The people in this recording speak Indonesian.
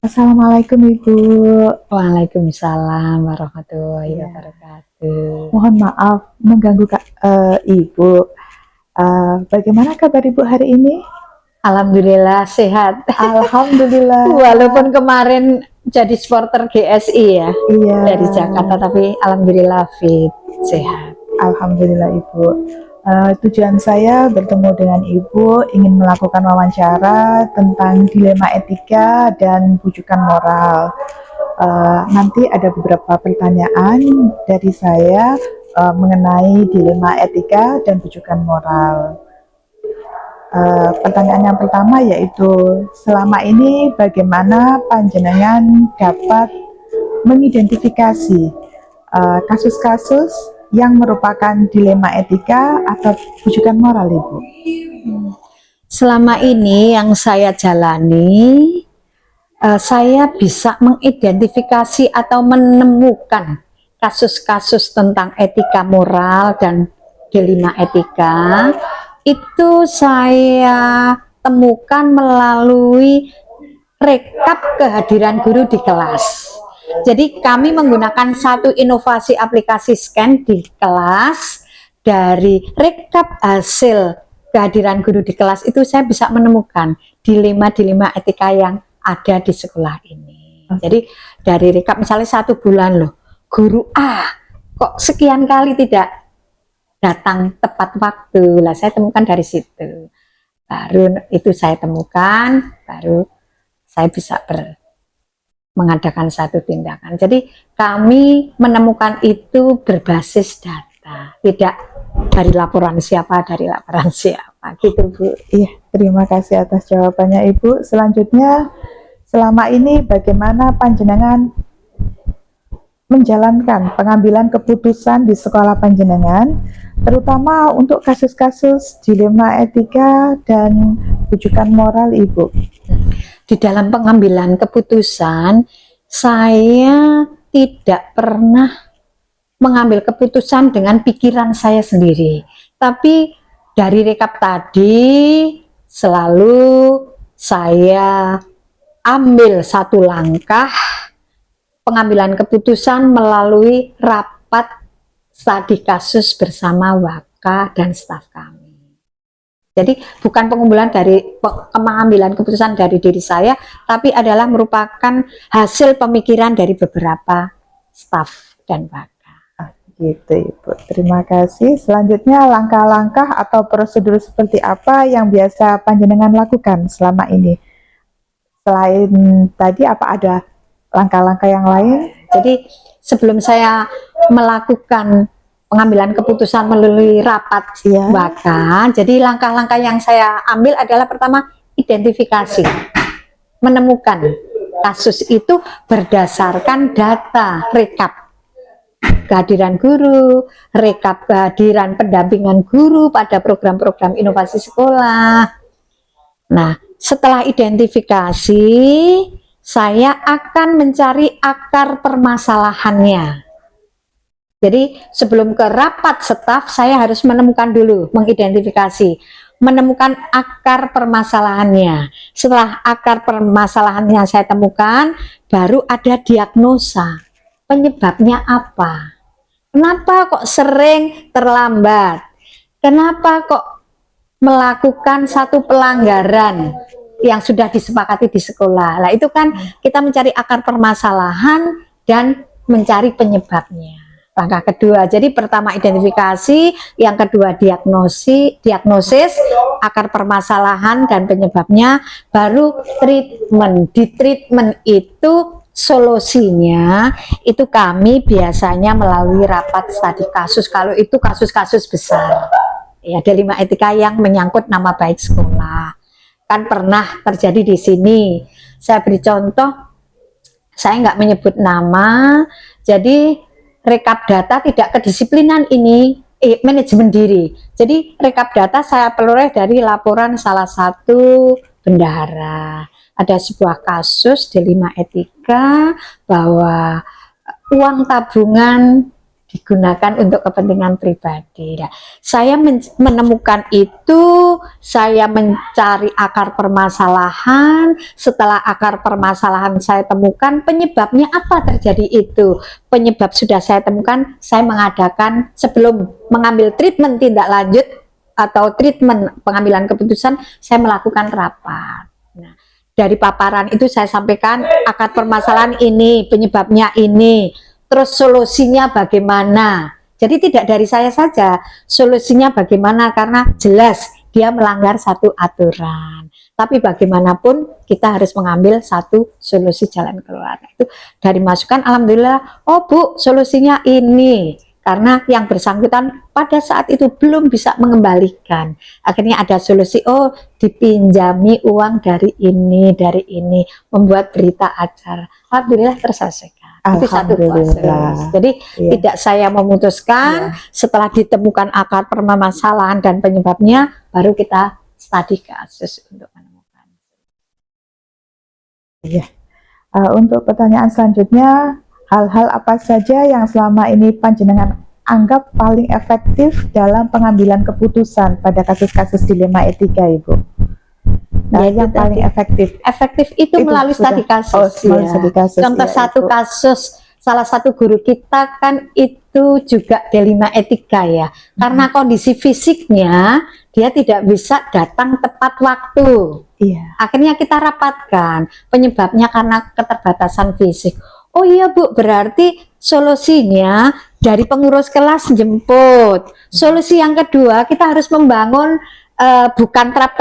Assalamualaikum Ibu. Waalaikumsalam warahmatullahi Ya, wabarakatuh. mohon maaf mengganggu Ibu. Bagaimana kabar Ibu hari ini? Alhamdulillah sehat. Alhamdulillah. Walaupun kemarin jadi supporter GSI ya Iya. dari Jakarta, tapi alhamdulillah fit, sehat. Alhamdulillah Ibu. Tujuan saya bertemu dengan Ibu ingin melakukan wawancara tentang dilema etika dan bujukan moral. Nanti ada beberapa pertanyaan dari saya mengenai dilema etika dan bujukan moral. Pertanyaan yang pertama yaitu, selama ini bagaimana panjenengan dapat mengidentifikasi kasus-kasus yang merupakan dilema etika atau bujukan moral, Ibu? Selama ini yang saya jalani, saya bisa mengidentifikasi atau menemukan kasus-kasus tentang etika moral dan dilema etika itu saya temukan melalui rekap kehadiran guru di kelas. Jadi kami menggunakan satu inovasi aplikasi scan di kelas. Dari rekap hasil kehadiran guru di kelas itu saya bisa menemukan dilema-dilema etika yang ada di sekolah ini. Jadi dari rekap misalnya 1 bulan loh, guru A kok sekian kali tidak datang tepat waktu, lah saya temukan dari situ. Baru itu saya temukan, baru saya bisa mengadakan satu tindakan. Jadi kami menemukan itu berbasis data, tidak dari laporan siapa, gitu Bu. Iya, terima kasih atas jawabannya Ibu. Selanjutnya, selama ini bagaimana panjenengan menjalankan pengambilan keputusan di sekolah panjenengan, terutama untuk kasus-kasus dilema etika dan bujukan moral, Ibu? Di dalam pengambilan keputusan, saya tidak pernah mengambil keputusan dengan pikiran saya sendiri, tapi dari rekap tadi selalu saya ambil satu langkah pengambilan keputusan melalui rapat studi kasus bersama Waka dan staf kami. Jadi bukan pengumpulan dari pengambilan keputusan dari diri saya, tapi adalah merupakan hasil pemikiran dari beberapa staf dan Waka. Gitu Ibu, terima kasih. Selanjutnya, langkah-langkah atau prosedur seperti apa yang biasa panjenengan lakukan selama ini? Selain tadi, apa ada langkah-langkah yang lain? Jadi sebelum saya melakukan pengambilan keputusan melalui rapat Waka, jadi langkah-langkah yang saya ambil adalah pertama identifikasi, menemukan kasus itu berdasarkan data rekap kehadiran guru, rekap kehadiran pendampingan guru pada program-program inovasi sekolah. Nah, setelah identifikasi, saya akan mencari akar permasalahannya. Jadi sebelum ke rapat staf, saya harus menemukan dulu, mengidentifikasi, menemukan akar permasalahannya. Setelah akar permasalahannya saya temukan, baru ada diagnosa. Penyebabnya apa? Kenapa kok sering terlambat? Kenapa kok melakukan satu pelanggaran yang sudah disepakati di sekolah? Nah, itu kan kita mencari akar permasalahan dan mencari penyebabnya. Langkah kedua, jadi pertama identifikasi, yang kedua diagnosis, akar permasalahan dan penyebabnya, baru treatment. Di treatment itu solusinya, itu kami biasanya melalui rapat studi kasus, kalau itu kasus-kasus besar. Ya, dilema etika yang menyangkut nama baik sekolah. Kan pernah terjadi di sini. Saya beri contoh, saya nggak menyebut nama, jadi rekap data tidak kedisiplinan ini manajemen diri. Jadi rekap data saya peroleh dari laporan salah satu bendahara. Ada sebuah kasus dilema etika bahwa uang tabungan digunakan untuk kepentingan pribadi. Nah, saya menemukan itu, saya mencari akar permasalahan. Setelah akar permasalahan saya temukan, penyebabnya apa terjadi itu. Penyebab sudah saya temukan, saya mengadakan sebelum mengambil treatment tindak lanjut atau treatment pengambilan keputusan, saya melakukan rapat. Nah, dari paparan itu saya sampaikan akar permasalahan ini, penyebabnya ini. Terus solusinya bagaimana? Jadi tidak dari saya saja, solusinya bagaimana, karena jelas dia melanggar satu aturan. Tapi bagaimanapun kita harus mengambil satu solusi jalan keluar. Itu dari masukan, alhamdulillah, oh Bu, solusinya ini. Karena yang bersangkutan pada saat itu belum bisa mengembalikan. Akhirnya ada solusi, oh dipinjami uang dari ini, membuat berita acara. Alhamdulillah terselesaikan. Itu satu proses. Jadi tidak saya memutuskan, setelah ditemukan akar permasalahan dan penyebabnya, baru kita studi kasus untuk menemukan. Untuk pertanyaan selanjutnya, hal-hal apa saja yang selama ini panjenengan anggap paling efektif dalam pengambilan keputusan pada kasus-kasus dilema etika, Ibu? Nah, yang paling efektif itu melalui studi kasus. Contoh satu kasus, salah satu guru kita kan itu juga dilema etika ya, karena kondisi fisiknya dia tidak bisa datang tepat waktu. Akhirnya kita rapatkan penyebabnya karena keterbatasan fisik. Oh iya Bu, berarti solusinya dari pengurus kelas jemput. Solusi yang kedua, kita harus membangun bukan trap